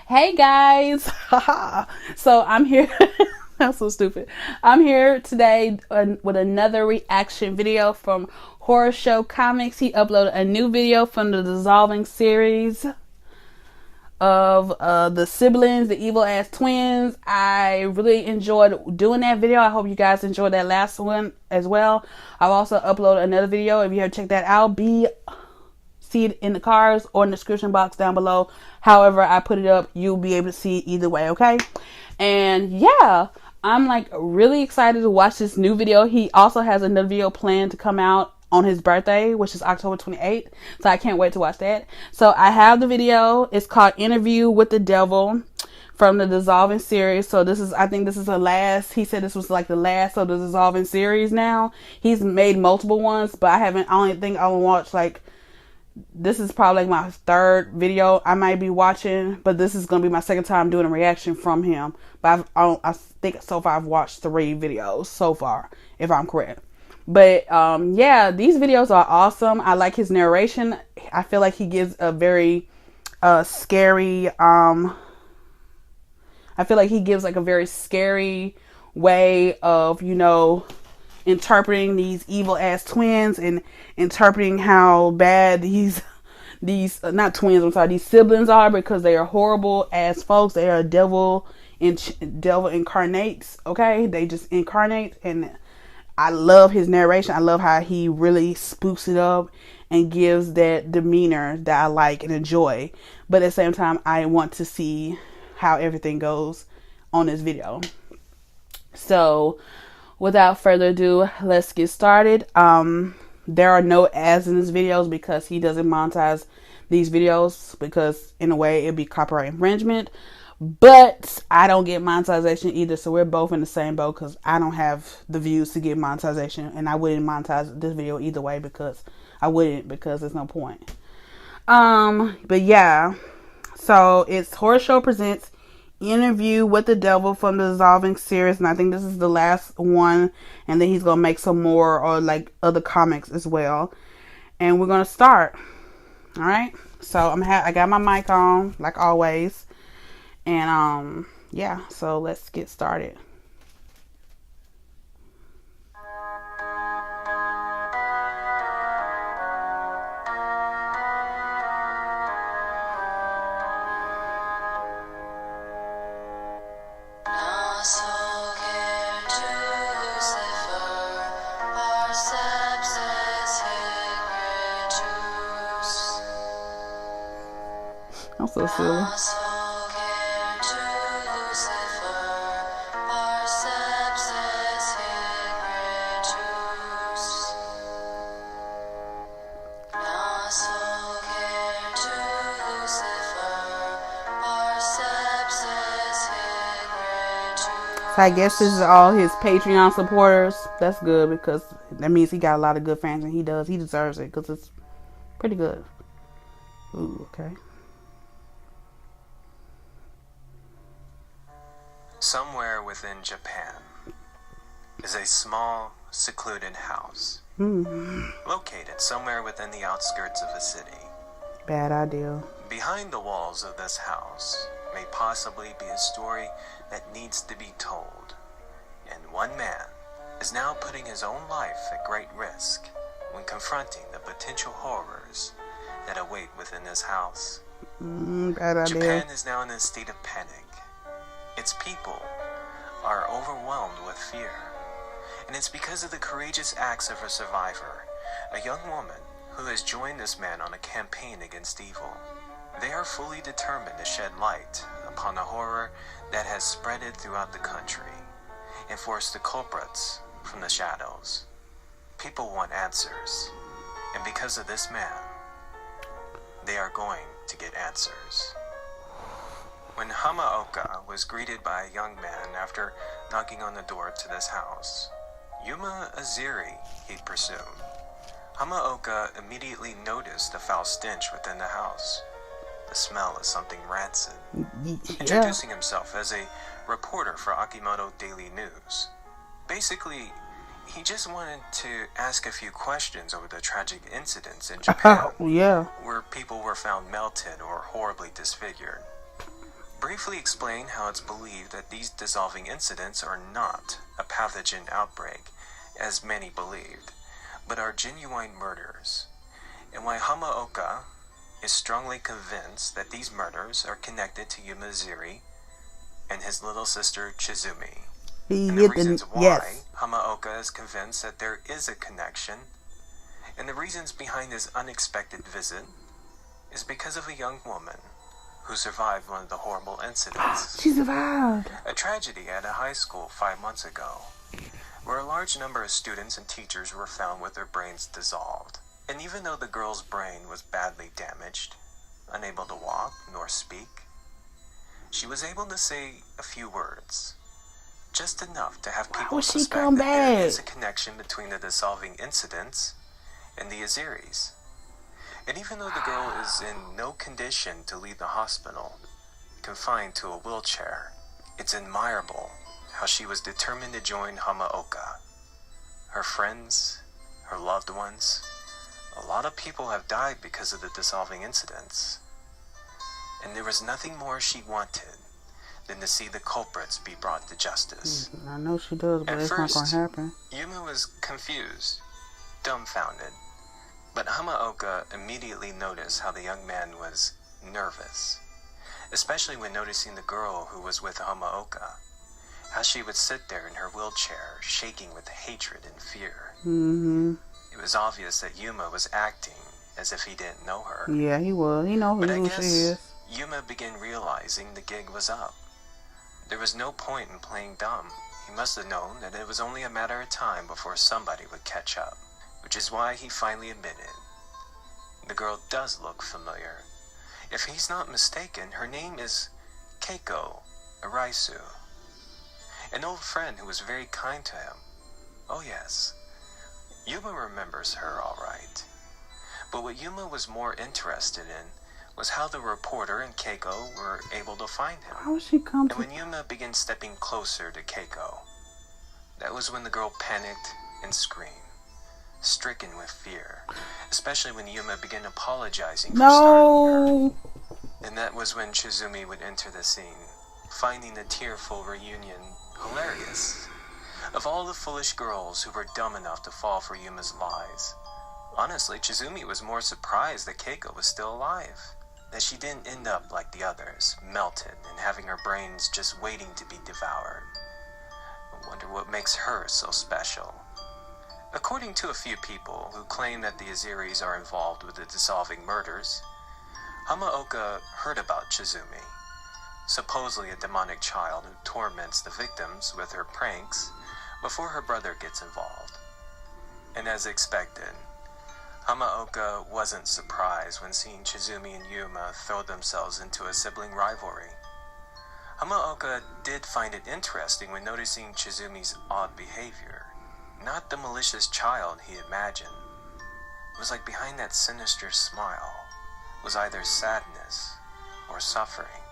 Hey guys. So I'm here. That's so stupid. I'm here today with another reaction video from Horror Show Comics. He uploaded a new video from the Dissolving series of the siblings, the evil ass twins. I really enjoyed doing that video. I hope you guys enjoyed that last one as well. I've also uploaded another video. If you haven't checked that out, see it in the cards or in the description box down below. However I put it up, you'll be able to see it either way, okay? And yeah, I'm like really excited to watch this new video. He also has another video planned to come out on his birthday, which is October 28th. So I can't wait to watch that. So I have the video. It's called Interview with the Devil from the Dissolving series. So I think this is the last. He said this was like the last of the Dissolving series now. He's made multiple ones, but I only think I'll watch like, this is probably like my third video I might be watching, but this is going to be my second time doing a reaction from him. But I think so far I've watched 3 videos so far, if I'm correct. But yeah, these videos are awesome. I like his narration. I feel like he gives a very scary, I feel like he gives like a very scary way of, interpreting these evil ass twins and interpreting how bad these not twins, I'm sorry, these siblings are, because they are horrible ass folks. They are devil incarnates, okay? They just incarnate, and I love his narration. I love how he really spooks it up and gives that demeanor that I like and enjoy. But at the same time, I want to see how everything goes on this video. So without further ado, let's get started. There are no ads in this videos because he doesn't monetize these videos, because in a way it'd be copyright infringement. But I don't get monetization either, so we're both in the same boat, because I don't have the views to get monetization, and I wouldn't monetize this video either way, because there's no point. But yeah, so it's Horror Show presents Interview with the Devil from the Dissolving series, and I think this is the last one, and then he's gonna make some more, or like other comics as well. And we're gonna start. All right, so I got my mic on like always, and yeah, so let's get started. I'm so silly. So I guess this is all his Patreon supporters. That's good, because that means he got a lot of good fans, and he deserves it, because it's pretty good. Ooh, okay. Somewhere within Japan is a small, secluded house. Located somewhere within the outskirts of a city. Bad idea. Behind the walls of this house may possibly be a story that needs to be told. And one man is now putting his own life at great risk when confronting the potential horrors that await within this house. Bad idea. Japan is now in a state of panic. Its people are overwhelmed with fear. And it's because of the courageous acts of a survivor, a young woman who has joined this man on a campaign against evil. They are fully determined to shed light upon the horror that has spreaded throughout the country and force the culprits from the shadows. People want answers, and because of this man, they are going to get answers. When Hamaoka was greeted by a young man after knocking on the door to this house, Yuma Aziri, he presumed, Hamaoka immediately noticed the foul stench within the house. The smell of something rancid. Introducing himself as a reporter for Akimoto Daily News. Basically, he just wanted to ask a few questions over the tragic incidents in Japan Yeah. where people were found melted or horribly disfigured. briefly explain how it's believed that these dissolving incidents are not a pathogen outbreak, as many believed, but are genuine murders, and why Hamaoka is strongly convinced that these murders are connected to Yuma Ziri and his little sister Chizumi. And the reasons why Hamaoka is convinced that there is a connection, and the reasons behind his unexpected visit, is because of a young woman who survived one of the horrible incidents. She survived. A tragedy at a high school 5 months ago, where a large number of students and teachers were found with their brains dissolved. And even though the girl's brain was badly damaged, unable to walk nor speak, she was able to say a few words, just enough to have people suspect that there is a connection between the dissolving incidents and the Aziris. And even though the girl is in no condition to leave the hospital, confined to a wheelchair, it's admirable how she was determined to join Hamaoka. Her friends, her loved ones, a lot of people have died because of the dissolving incidents. And there was nothing more she wanted than to see the culprits be brought to justice. I know she does, but it's not going to happen. Yuma was confused, dumbfounded. But Hamaoka immediately noticed how the young man was nervous, especially when noticing the girl who was with Hamaoka, how she would sit there in her wheelchair, shaking with hatred and fear. Mm-hmm. It was obvious that Yuma was acting as if he didn't know her. Yeah, he was. He knows who she is. Yuma began realizing the gig was up. There was no point in playing dumb. He must have known that it was only a matter of time before somebody would catch up, which is why he finally admitted, the girl does look familiar. If he's not mistaken, her name is Keiko Araisu, an old friend who was very kind to him. Oh yes, Yuma remembers her all right. But what Yuma was more interested in was how the reporter and Keiko were able to find him. How would she come to... And when Yuma began stepping closer to Keiko, that was when the girl panicked and screamed, stricken with fear, especially when Yuma began apologizing for starting her. And that was when Chizumi would enter the scene, finding the tearful reunion hilarious. Of all the foolish girls who were dumb enough to fall for Yuma's lies, honestly, Chizumi was more surprised that Keiko was still alive, that she didn't end up like the others, melted and having her brains just waiting to be devoured. I wonder what makes her so special. According to a few people who claim that the Aziris are involved with the dissolving murders, Hamaoka heard about Chizumi, supposedly a demonic child who torments the victims with her pranks before her brother gets involved. And as expected, Hamaoka wasn't surprised when seeing Chizumi and Yuma throw themselves into a sibling rivalry. Hamaoka did find it interesting when noticing Chizumi's odd behavior. Not the malicious child he imagined. It was like behind that sinister smile was either sadness or suffering.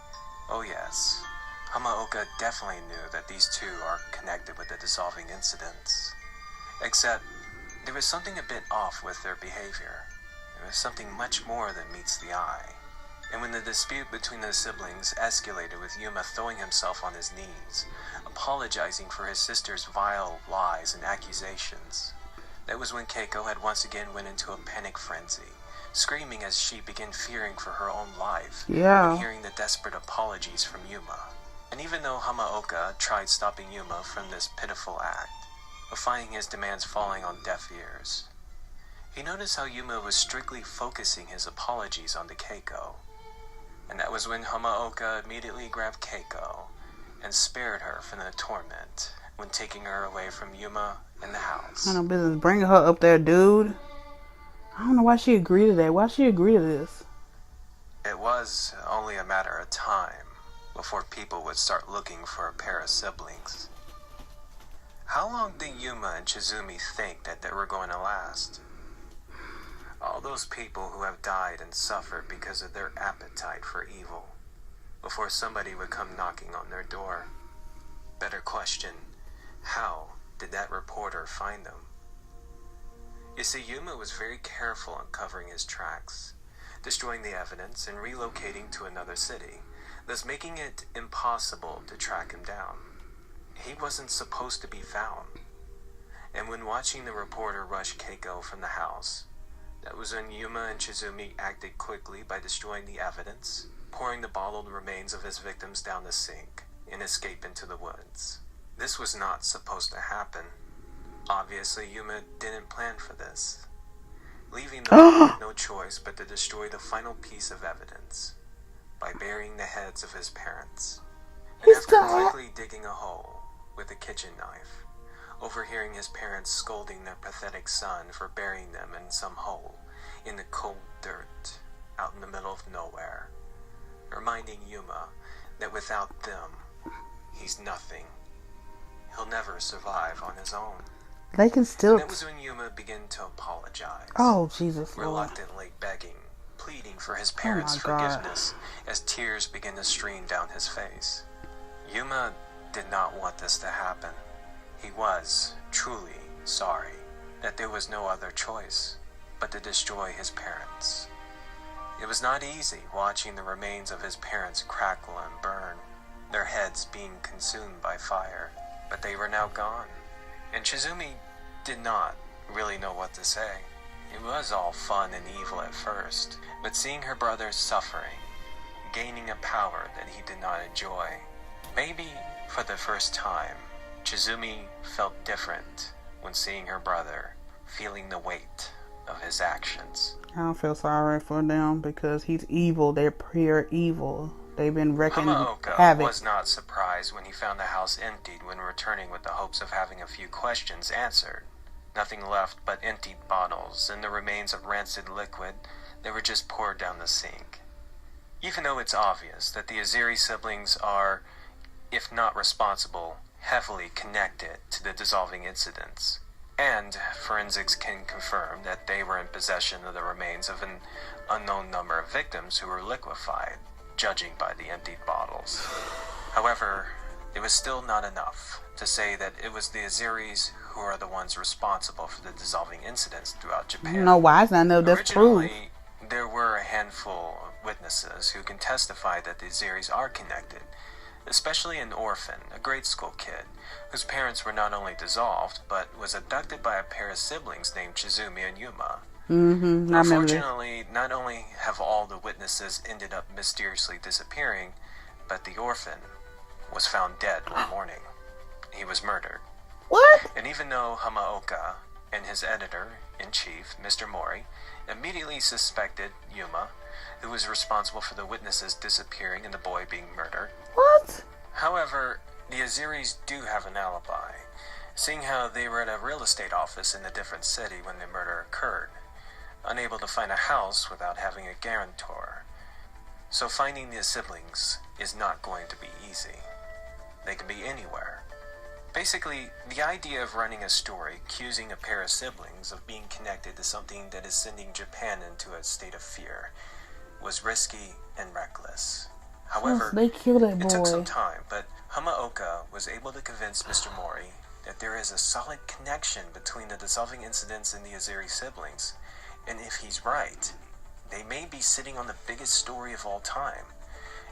Oh yes, Hamaoka definitely knew that these two are connected with the dissolving incidents. Except, there was something a bit off with their behavior. There was something much more than meets the eye. And when the dispute between the siblings escalated with Yuma throwing himself on his knees, apologizing for his sister's vile lies and accusations, that was when Keiko had once again went into a panic frenzy, screaming as she began fearing for her own life when hearing the desperate apologies from Yuma. And even though Hamaoka tried stopping Yuma from this pitiful act, of finding his demands falling on deaf ears, he noticed how Yuma was strictly focusing his apologies onto Keiko. And that was when Hamaoka immediately grabbed Keiko and spared her from the torment when taking her away from Yuma in the house. I know business bringing her up there, dude. I don't know why she agreed to that. Why she agreed to this? It was only a matter of time before people would start looking for a pair of siblings. How long did Yuma and Chizumi think that they were going to last? All those people who have died and suffered because of their appetite for evil, before somebody would come knocking on their door. Better question, how did that reporter find them? You see, Yuma was very careful in covering his tracks, destroying the evidence and relocating to another city, thus making it impossible to track him down. He wasn't supposed to be found. And when watching the reporter rush Keiko from the house, that was when Yuma and Chizumi acted quickly by destroying the evidence, pouring the bottled remains of his victims down the sink, and escape into the woods. This was not supposed to happen. Obviously, Yuma didn't plan for this, leaving them with no choice but to destroy the final piece of evidence by burying the heads of his parents. And after quickly digging a hole with a kitchen knife, overhearing his parents scolding their pathetic son for burying them in some hole in the cold dirt out in the middle of nowhere, reminding Yuma that without them, he's nothing. He'll never survive on his own. They can still... And that was when Yuma began to apologize. Oh, Jesus Lord. Reluctantly begging, pleading for his parents' forgiveness as tears began to stream down his face. Yuma did not want this to happen. He was truly sorry that there was no other choice but to destroy his parents. It was not easy watching the remains of his parents crackle and burn, their heads being consumed by fire, but they were now gone. And Chizumi did not really know what to say. It was all fun and evil at first, but seeing her brother suffering, gaining a power that he did not enjoy, maybe for the first time, Chizumi felt different when seeing her brother, feeling the weight of his actions. I don't feel sorry for them because he's evil. They're pure evil. They've been wrecking Hamaoka was not surprised when he found the house emptied when returning with the hopes of having a few questions answered. Nothing left but emptied bottles and the remains of rancid liquid that were just poured down the sink. Even though it's obvious that the Aziri siblings are, if not responsible, heavily connected to the dissolving incidents, and forensics can confirm that they were in possession of the remains of an unknown number of victims who were liquefied, judging by the emptied bottles. However, it was still not enough to say that it was the Aziris who are the ones responsible for the dissolving incidents throughout Japan. No, why is that? No, that's proof. Originally, there were a handful of witnesses who can testify that the Aziris are connected, especially an orphan, a grade school kid, whose parents were not only dissolved, but was abducted by a pair of siblings named Chizumi and Yuma. Unfortunately, not only have all the witnesses ended up mysteriously disappearing, but the orphan was found dead one morning. He was murdered. What? And even though Hamaoka and his editor-in-chief, Mr. Mori, immediately suspected Yuma, who was responsible for the witnesses disappearing and the boy being murdered. What? However, the Aziris do have an alibi, seeing how they were at a real estate office in a different city when the murder occurred, unable to find a house without having a guarantor. So finding the siblings is not going to be easy. They can be anywhere. Basically, the idea of running a story accusing a pair of siblings of being connected to something that is sending Japan into a state of fear was risky and reckless. However, they killed that boy. It took some time, but Hamaoka was able to convince Mr. Mori that there is a solid connection between the dissolving incidents and the Aziri siblings, and if he's right, they may be sitting on the biggest story of all time.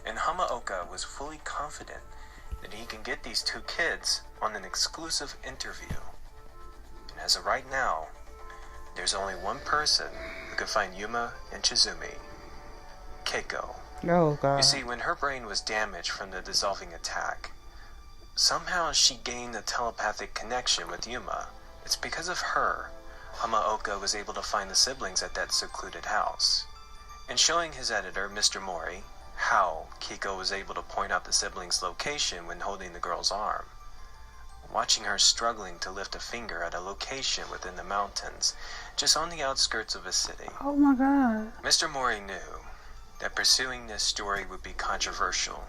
And Hamaoka was fully confident that he can get these two kids on an exclusive interview. And as of right now, there's only one person who can find Yuma and Chizumi: Keiko. Oh, God. You see, when her brain was damaged from the dissolving attack, somehow she gained a telepathic connection with Yuma. It's because of her Hamaoka was able to find the siblings at that secluded house. And showing his editor, Mr. Mori, how Keiko was able to point out the siblings' location when holding the girl's arm. Watching her struggling to lift a finger at a location within the mountains, just on the outskirts of a city. Oh my God. Mr. Mori knew that pursuing this story would be controversial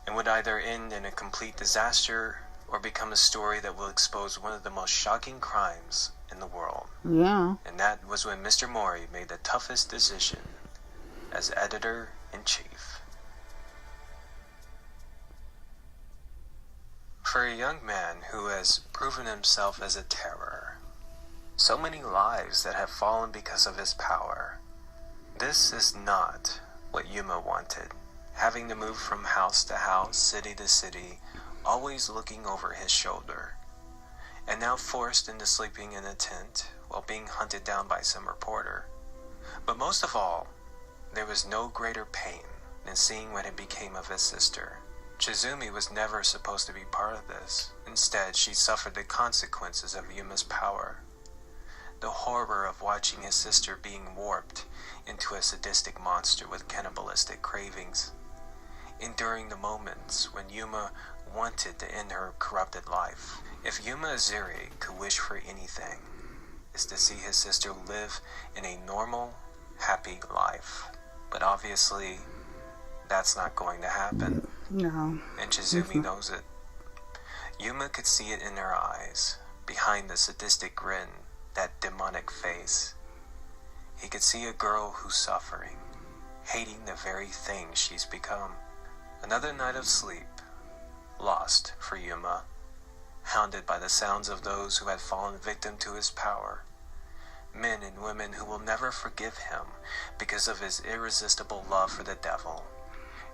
and would either end in a complete disaster or become a story that will expose one of the most shocking crimes in the world. Yeah. And that was when Mr. Mori made the toughest decision as editor-in-chief. For a young man who has proven himself as a terror, so many lives that have fallen because of his power, this is not what Yuma wanted, having to move from house to house, city to city, always looking over his shoulder, and now forced into sleeping in a tent while being hunted down by some reporter. But most of all, there was no greater pain than seeing what had become of his sister. Chizumi was never supposed to be part of this. Instead, she suffered the consequences of Yuma's power. The horror of watching his sister being warped into a sadistic monster with cannibalistic cravings. Enduring the moments when Yuma wanted to end her corrupted life. If Yuma Aziri could wish for anything, is to see his sister live in a normal, happy life. But obviously, that's not going to happen. No. And Chizumi knows it. Yuma could see it in her eyes, behind the sadistic grin, that demonic face. He could see a girl who's suffering, hating the very thing she's become. Another night of sleep, lost for Yuma, hounded by the sounds of those who had fallen victim to his power. Men and women who will never forgive him because of his irresistible love for the devil.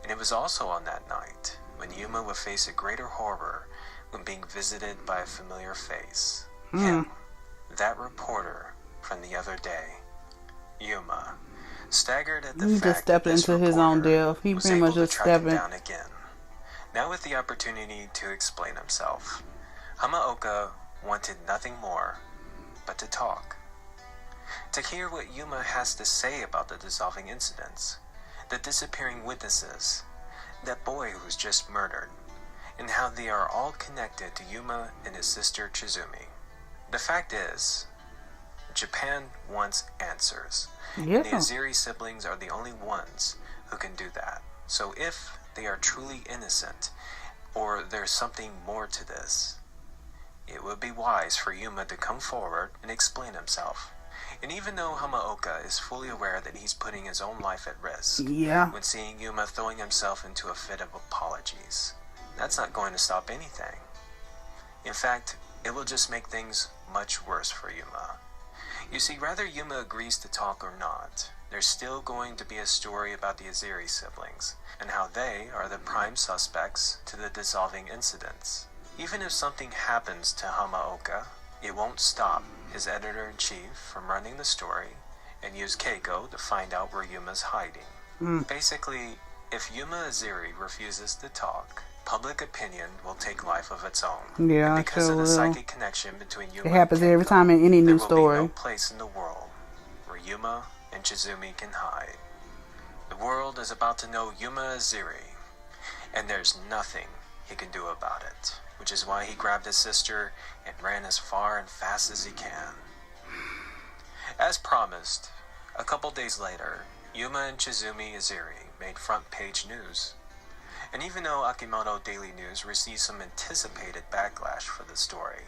And it was also on that night when Yuma would face a greater horror when being visited by a familiar face. Him, that reporter from the other day. Yuma staggered at the He fact just stepped that this into his own reporter death. He was pretty able much to just track him stepping. down again. Now with the opportunity to explain himself, Hamaoka wanted nothing more but to talk. To hear what Yuma has to say about the dissolving incidents, the disappearing witnesses, that boy who was just murdered, and how they are all connected to Yuma and his sister Chizumi. The fact is, Japan wants answers, and the Aziri siblings are the only ones who can do that. So if they are truly innocent, or there's something more to this, it would be wise for Yuma to come forward and explain himself. And even though Hamaoka is fully aware that he's putting his own life at risk when seeing Yuma throwing himself into a fit of apologies, that's not going to stop anything. In fact, it will just make things much worse for Yuma. You see, whether Yuma agrees to talk or not, there's still going to be a story about the Aziri siblings and how they are the prime suspects to the dissolving incidents. Even if something happens to Hamaoka, it won't stop his editor-in-chief from running the story and use Keiko to find out where Yuma's hiding. Basically, if Yuma Aziri refuses to talk, public opinion will take life of its own. Yeah, and because of the psychic connection between Yuma it happens and Keiko, every time in any new there story. will be no place in the world where Yuma and Chizumi can hide. The world is about to know Yuma Aziri, and there's nothing he can do about it, which is why he grabbed his sister and ran as far and fast as he can. As promised, a couple days later, Yuma and Chizumi Aziri made front page news. And even though Akimoto Daily News received some anticipated backlash for the story,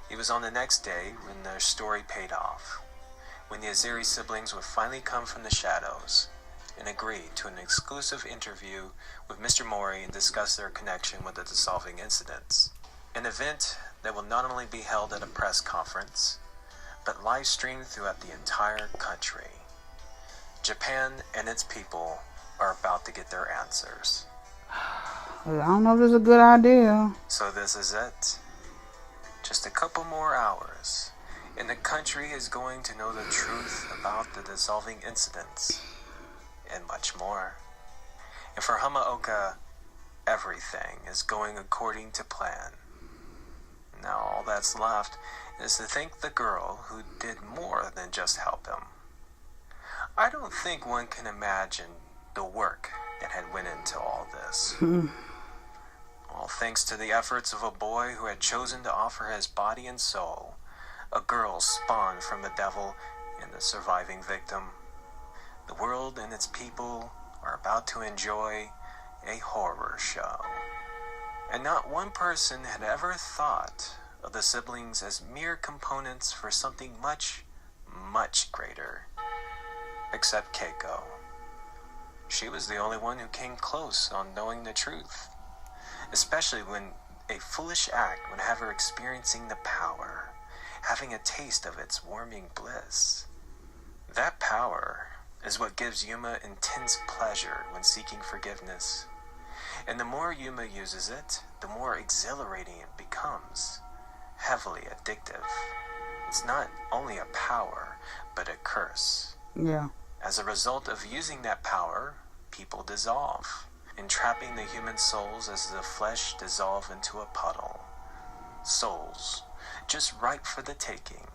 it was on the next day when their story paid off, when the Aziri siblings would finally come from the shadows and agree to an exclusive interview with Mr. Mori and discuss their connection with the dissolving incidents. An event that will not only be held at a press conference, but live streamed throughout the entire country. Japan and its people are about to get their answers. I don't know if it's a good idea. So this is it. Just a couple more hours, and the country is going to know the truth about the dissolving incidents, and much more. And for Hamaoka, everything is going according to plan. Now all that's left is to thank the girl who did more than just help him. I don't think one can imagine the work that had went into all this. All thanks to the efforts of a boy who had chosen to offer his body and soul, a girl spawned from the devil and the surviving victim. The world and its people are about to enjoy a horror show. And not one person had ever thought of the siblings as mere components for something much, much greater. Except Keiko. She was the only one who came close on knowing the truth. Especially when a foolish act would have her experiencing the power, having a taste of its warming bliss. That power is what gives Yuma intense pleasure when seeking forgiveness. And the more Yuma uses it, the more exhilarating it becomes. Heavily addictive. It's not only a power, but a curse. Yeah. As a result of using that power, people dissolve, entrapping the human souls as the flesh dissolve into a puddle. Souls, just ripe for the taking.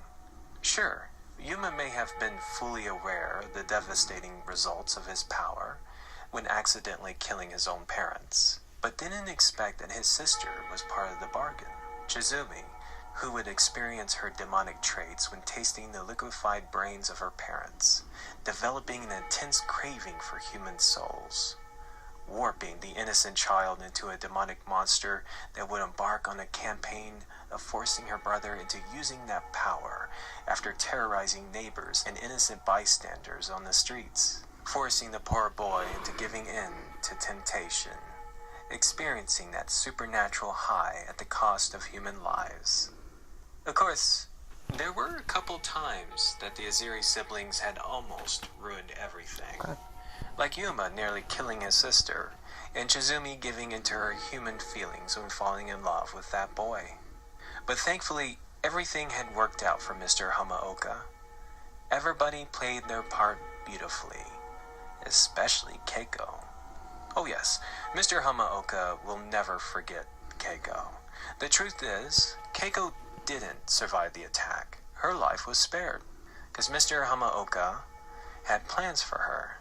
Sure, Yuma may have been fully aware of the devastating results of his power when accidentally killing his own parents, but didn't expect that his sister was part of the bargain. Chizumi, who would experience her demonic traits when tasting the liquefied brains of her parents, developing an intense craving for human souls, warping the innocent child into a demonic monster that would embark on a campaign of forcing her brother into using that power after terrorizing neighbors and innocent bystanders on the streets, forcing the poor boy into giving in to temptation, experiencing that supernatural high at the cost of human lives. Of course, there were a couple times that the Aziri siblings had almost ruined everything. Like Yuma nearly killing his sister, and Chizumi giving into her human feelings when falling in love with that boy. But thankfully, everything had worked out for Mr. Hamaoka. Everybody played their part beautifully, especially Keiko. Oh yes, Mr. Hamaoka will never forget Keiko. The truth is, Keiko didn't survive the attack. Her life was spared, because Mr. Hamaoka had plans for her,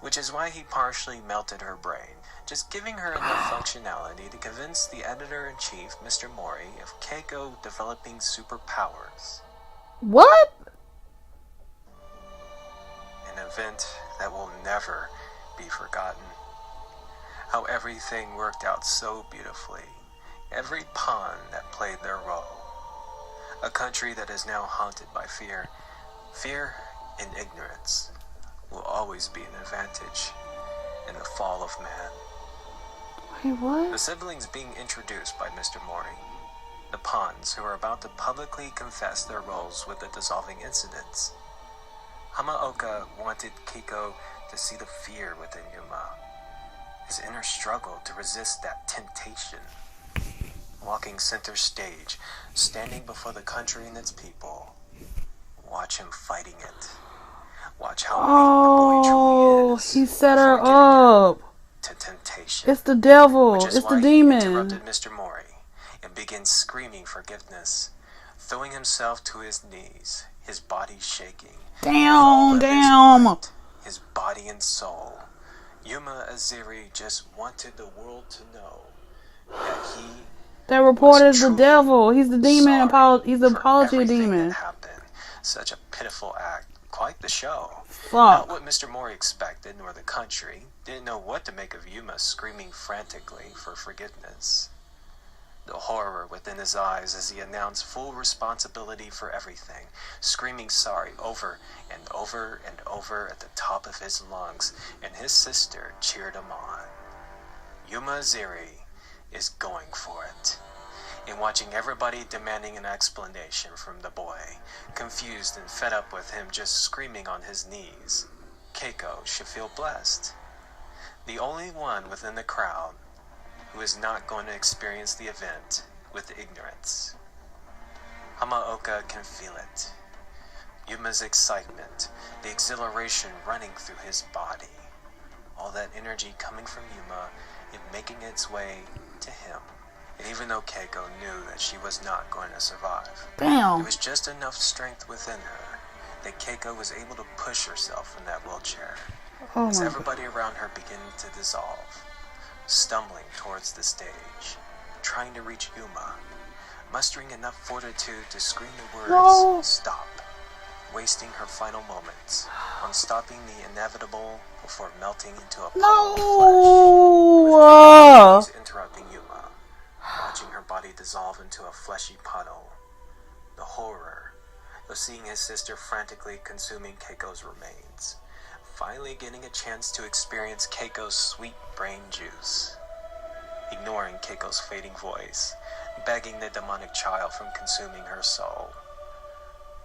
which is why he partially melted her brain, just giving her enough functionality to convince the editor-in-chief, Mr. Mori, of Keiko developing superpowers. What? An event that will never be forgotten. How everything worked out so beautifully. Every pawn that played their role. A country that is now haunted by fear. Fear and ignorance will always be an advantage in the fall of man. Wait, what? The siblings being introduced by Mr. Mori. The pawns who are about to publicly confess their roles with the dissolving incidents. Hamaoka wanted Keiko to see the fear within Yuma. His inner struggle to resist that temptation. Walking center stage, standing before the country and its people. Watch him fighting it. Watch how weak the boy truly is. He set her up. To temptation. It's the devil. Which is It's the why demon. He interrupted Mr. Mori and began screaming forgiveness, throwing himself to his knees, his body shaking. Damn. His body and soul. Yuma Aziri just wanted the world to know that he. That report is the devil. He's the demon. He's the apology demon. That happened. Such a pitiful act. Quite the show. Fuck. Not what Mr. Mori expected, nor the country. Didn't know what to make of Yuma screaming frantically for forgiveness. The horror within his eyes as he announced full responsibility for everything, screaming sorry over and over and over at the top of his lungs, and his sister cheered him on. Yuma Aziri is going for it. And watching everybody demanding an explanation from the boy, confused and fed up with him just screaming on his knees, Keiko should feel blessed. The only one within the crowd who is not going to experience the event with ignorance. Hamaoka can feel it. Yuma's excitement, the exhilaration running through his body. All that energy coming from Yuma and making its way to him. And even though Keiko knew that she was not going to survive, Damn. there was just enough strength within her that Keiko was able to push herself from that wheelchair. Oh As my everybody around her began to dissolve, stumbling towards the stage, trying to reach Yuma, mustering enough fortitude to scream the words, No. "Stop," wasting her final moments on stopping the inevitable before melting into a puddle of flesh. With interrupting Yuma, watching her body dissolve into a fleshy puddle. The horror of seeing his sister frantically consuming Keiko's remains. Finally getting a chance to experience Keiko's sweet brain juice. Ignoring Keiko's fading voice, begging the demonic child from consuming her soul.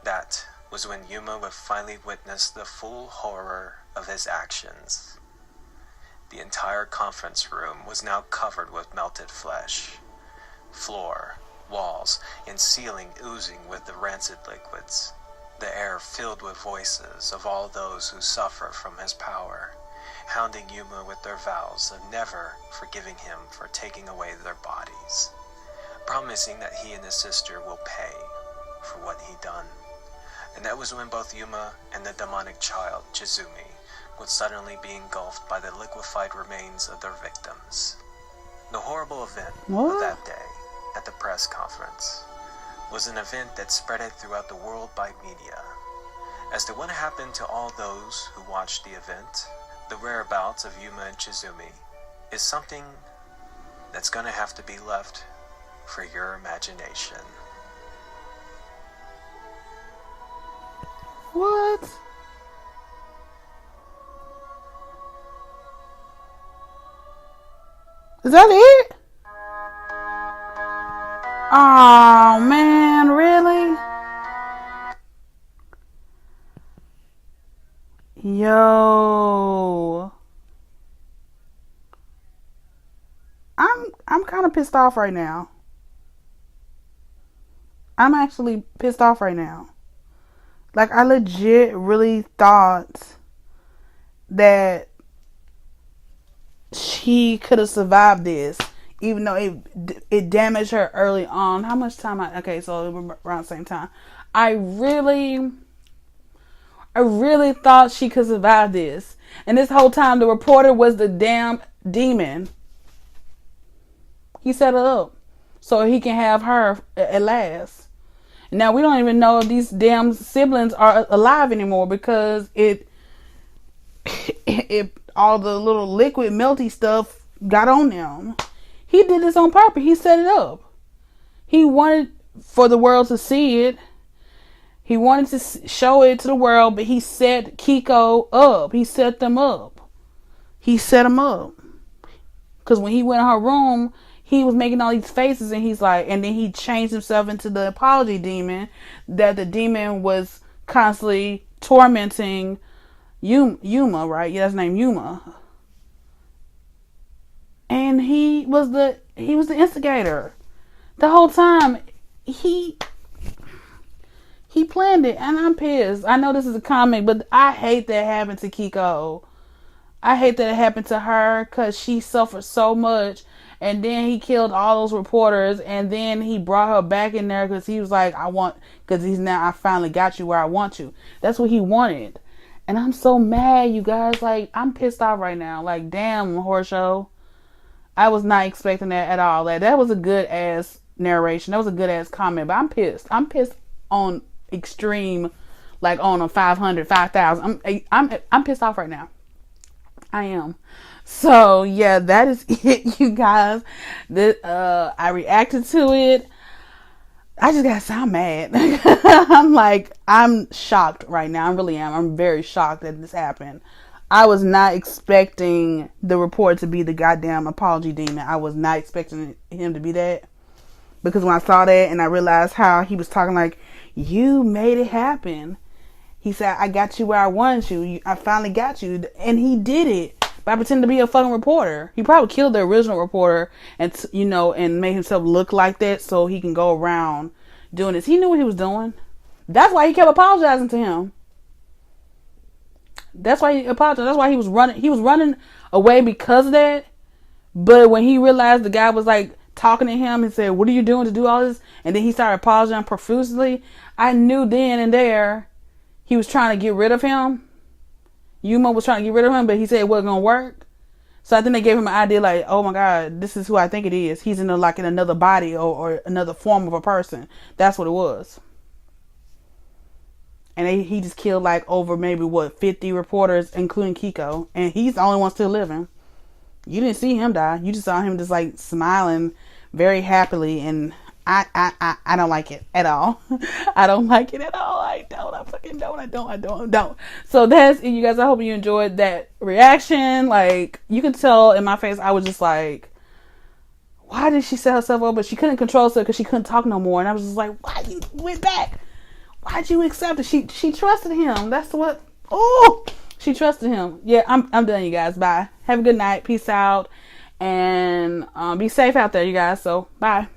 That was when Yuma would finally witness the full horror of his actions. The entire conference room was now covered with melted flesh. Floor, walls, and ceiling oozing with the rancid liquids. The air filled with voices of all those who suffer from his power, hounding Yuma with their vows of never forgiving him for taking away their bodies, promising that he and his sister will pay for what he done. And that was when both Yuma and the demonic child, Chizumi, would suddenly be engulfed by the liquefied remains of their victims. The horrible event of that day at the press conference was an event that spread it throughout the world by media. As to what happened to all those who watched the event, the whereabouts of Yuma and Chizumi is something that's going to have to be left for your imagination. What? Is that it? Oh man, really? Yo. I'm kind of pissed off right now. I'm actually pissed off right now. Like, I legit really thought that she could have survived this, even though it damaged her early on. How much time? Okay, so around the same time. I really thought she could survive this. And this whole time, the reporter was the damn demon. He set it up so he can have her at last. Now, we don't even know if these damn siblings are alive anymore because all the little liquid melty stuff got on them. He did this on purpose. He set it up. He wanted for the world to see it. He wanted to show it to the world, but he set Kiko up. He set them up. He set them up. Because when he went in her room, he was making all these faces, and he's like, and then he changed himself into the apology demon, that the demon was constantly tormenting Yuma, right? Yeah, that's named Yuma. And he was the instigator. The whole time, he planned it, and I'm pissed. I know this is a comic, but I hate that happened to Kiko. I hate that it happened to her because she suffered so much. And then he killed all those reporters, and then he brought her back in there because he was like, I finally got you where I want you. That's what he wanted. And I'm so mad, you guys. Like, I'm pissed off right now. Like, damn, horror show. I was not expecting that at all. That was a good ass narration. That was a good ass comment, but I'm pissed. I'm pissed on extreme, like on a 500, 5,000. I'm pissed off right now. I am. So yeah, that is it, you guys. I reacted to it. I just gotta sound mad. I'm shocked right now. I really am. I'm very shocked that this happened. I was not expecting the report to be the goddamn apology demon. I was not expecting him to be that. Because when I saw that and I realized how he was talking like, you made it happen. He said, I got you where I wanted you. I finally got you. And he did it by pretending to be a fucking reporter. He probably killed the original reporter and made himself look like that so he can go around doing this. He knew what he was doing. That's why he kept apologizing to him. That's why he apologized. That's why he was running. He was running away because of that. But when he realized the guy was like talking to him and said, what are you doing to do all this? And then he started apologizing profusely. I knew then and there he was trying to get rid of him. Yuma was trying to get rid of him, but he said it wasn't going to work. So I think they gave him an idea like, oh my God, this is who I think it is. He's in another body or another form of a person. That's what it was. And he just killed like over maybe 50 reporters, including Kiko. And he's the only one still living. You didn't see him die. You just saw him just like smiling very happily. And I don't like it at all. I don't like it at all. I fucking don't. I don't. So that's it, you guys. I hope you enjoyed that reaction. Like, you could tell in my face, I was just like, why did she set herself up? But she couldn't control herself because she couldn't talk no more. And I was just like, why you went back? Why'd you accept it? She trusted him. That's what, She trusted him. Yeah, I'm done, you guys. Bye. Have a good night. Peace out. And be safe out there, you guys. So, bye.